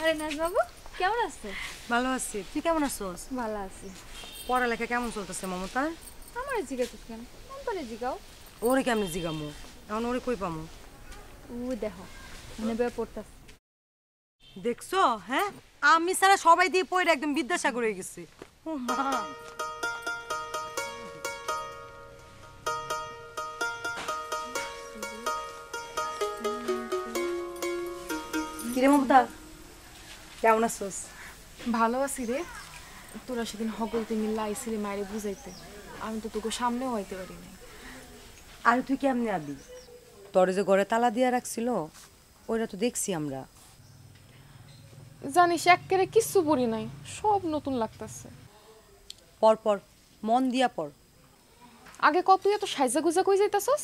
আরে নাজবাবু কেমন আছো? ভালো আছি, তুই কেমন আছিস? ভালো আছি। পড়ালেখা কেমন চলতেছে মমতার? আমার জিজ্ঞাসা কেন? মমতারে জিগাও। ওরে কেমনে জিগামু? এখন ওরে কই পামু? ও দেখো মনে বেয়া পড়তাছে। দেখছো? হ্যাঁ, আমি সারা সবাই দিয়ে পড়ে একদম বিদ্যাসাগর হয়ে গেছি। ও মা, কিরে মমতা, কেমন আছিস? ভালো আছি রে। তোরা সেদিন হগলতে মিল্লা আইসিলি মায়েরে বুঝাইতে, আমি তো তোকে সামনেও হইতে পারি নাই। আর তুই কেমনে আবি? তোরে যে ঘরে তালা দিয়া রাখছিল ওইটা তো দেখছি আমরা। জানিস এক্কেরে কিচ্ছু পড়ি নাই, সব নতুন লাগতাছে। পর পর মন দিয়া পড়। আগে কত এত সাইজা গুজা কই যাইতাছস?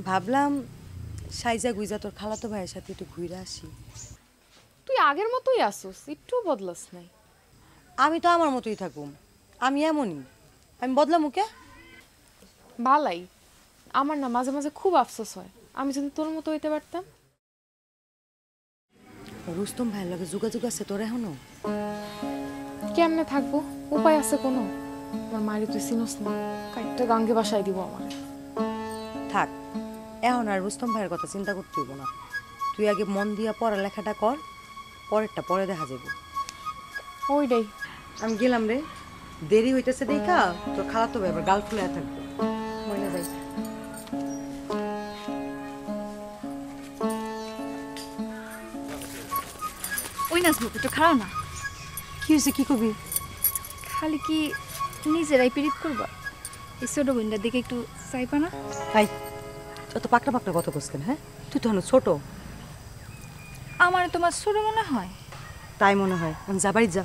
ভাবলাম সাইজা গুইজা তোর খালাতো ভাইয়ের সাথে একটু ঘুরে আসি। তুই আগের মতোই আসুস, একটু বদলাস নাই। আমি তো আমার মতোই থাকুম, আমি এমনই, আমি বদলাম ওকে। ভালাই, আমার না মাঝে মাঝে খুব আফসোস হয়, আমি যদি তোর মতো হইতে পারতাম। রুস্তম ভাইয়ের লগে যোগাযোগ আছে তোর এখনো? কেমনে থাকবো, উপায় আছে কোনো? আমার মায়ের তুই চিনস না, কাইটটা গাঙ্গে বাসায় দিব আমার। থাক, এখন আর রুস্তম ভাইয়ের কথা চিন্তা করতে হইব না। তুই আগে মন দিয়া পড়ালেখাটা কর, পরেরটা পরে দেখা যাবে। ওইটাই। আমি গেলাম রে, দেরি হইতেছে দেখা তোর খালাতো ভাই আবার গাল ফুলে থাকবে। মনে যাই। ওই নাজবাবু একটু খারাপ না। কি হয়েছে, কি করবি? খালি কি নিজেরাই পিরিত করবা? এই ছোট বোনটার দিকে একটু চাইবা না? তাই অত পাকড়া পাকড়া কথা করছেন? হ্যাঁ, তুই তো এখন ছোট। আমার তোমার ছোট মনে হয়? তাই মনে হয়। আমি যা, বাড়ি যা।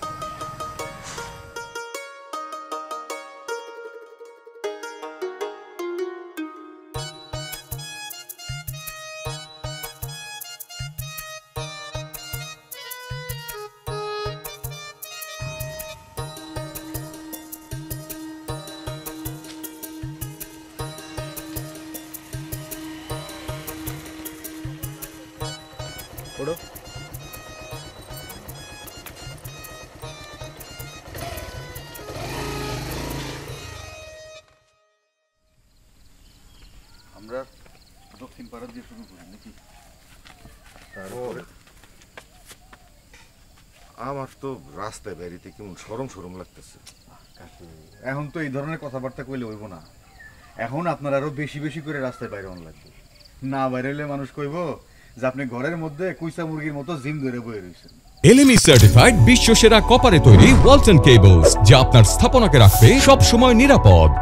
ওড়ো। আমরা দক্ষিণ পাড়া দিয়ে শুরু করি নাকি? তারপরে আমার তো রাস্তায় বেরিতে কেমন সরম সরম লাগতেছে। এখন তো এই ধরনের কথাবার্তা কইলে হইব না। এখন আপনার আরো বেশি বেশি করে রাস্তায় বাইরে হন লাগবে। না বাইরে হইলে মানুষ কইব যে আপনি ঘরের মধ্যে কুইসা মুরগির মতো জিম ধরে বয়ে রয়েছেন। এলএমই সার্টিফাইড বিশ্ব সেরা কপারে তৈরি ওয়ালটন কেবলস, যা আপনার স্থাপনাকে রাখবে সব সময় নিরাপদ।